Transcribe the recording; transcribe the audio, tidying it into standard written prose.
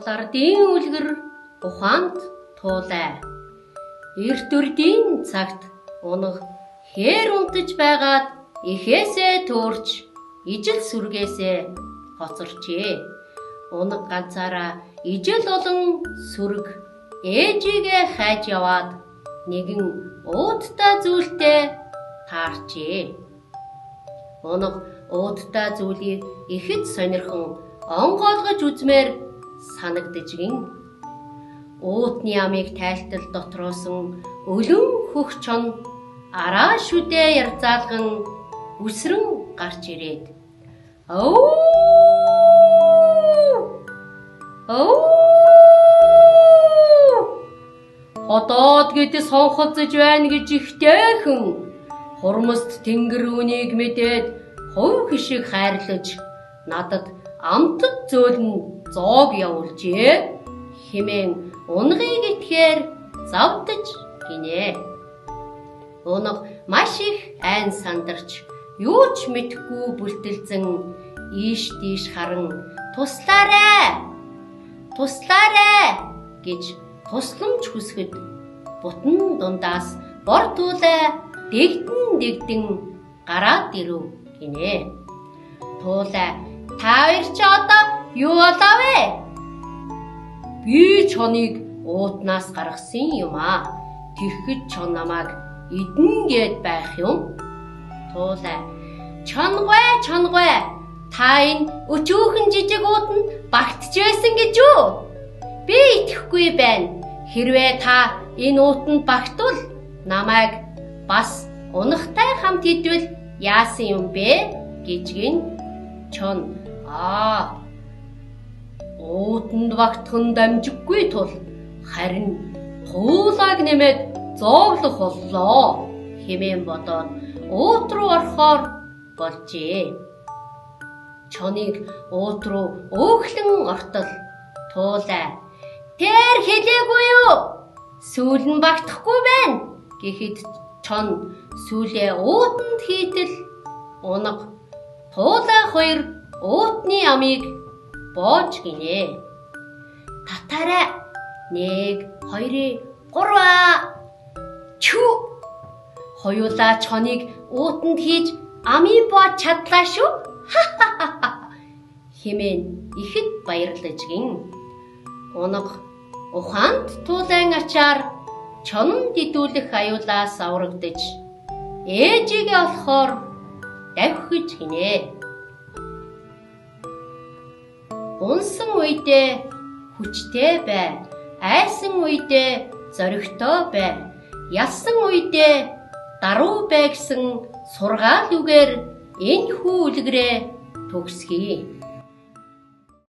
Тулардын үлгэр ухаанд туулай. Эрт үрдийн цагт унах хээр унтаж байгаад эхээсээ төөрч ижил сүргээсээ хоцорчээ. Унах ганцаараа ижил олон сүрэг ээжигээ хайж яваад нэгэн уудтай зүйлтэй таарчээ. Унах уудтай зүйлийг ихэд сонирхон онгоолгож үзмээр санагдажгин. Уутны амийг тайлтал дотроосон өлөн хөх чон араа шүдээ ярзаалган үсрэн гарч ирээд хотоод гэдээ сонхолцож байна гэж ихтэйхэн хурмост тэнгэр үнийг мэдээд хувь хишиг хайрлаж надад амтд зөөлн зоог явуулжээ хэмээн унгыг итгэхээр завдаж гинэ. Унаг маш их айн сандарч юу ч мэдэхгүй бүлтэлцэн ийш тийш харан туслаарай гэж тусламж хүсгэд бутан дундаас бор туулай дэгдэн гараад ирэв гинэ. Туулай та хоёр ч одоо юу болов вэ? Би чоныг уутнаас гаргасан юм аа. Тэгэхэд чон намайг идэнгээд байх юм. Туулай чонгой та энэ өчүүхэн жижиг уутанд багтжсэн гэж юу? Би итгэхгүй байна. Хэрвээ та энэ уутанд багтвал намайг бас унахтай хамт идвэл яасан юм бэ гэжгэн чон уутанд багтхан дамжиггүй тул харин туулайг нэмээд зооглох боллоо хэмээн бодоод уут руу орохоор болжээ. Чоныг уут руу өөхлөн ортол туулай тэр хэлээгүй юу? Сүүл нь багтахгүй байна гэхэд чон сүүлээ уутанд хийтэл унаг туулай хоёр уутны амийг боож гинэ. Татаарай 1 2 3 чү хоёулаа чоныг уутанд хийж амийг боож чадлаа шүү хэмээн ихэд баярлаж гин. Унаг ухаанд туулайн ачаар чонд идүүлэх аюулаас аврагдаж ээжигээ олохоор давхиж гинэ. Унсан үедээ хүчтэй бай, айсан үедээ зоригтой бай, ялсан үедээ даруй бай гэсэн сургаал үгээр энэ хүү үлгэрээ төгсгий.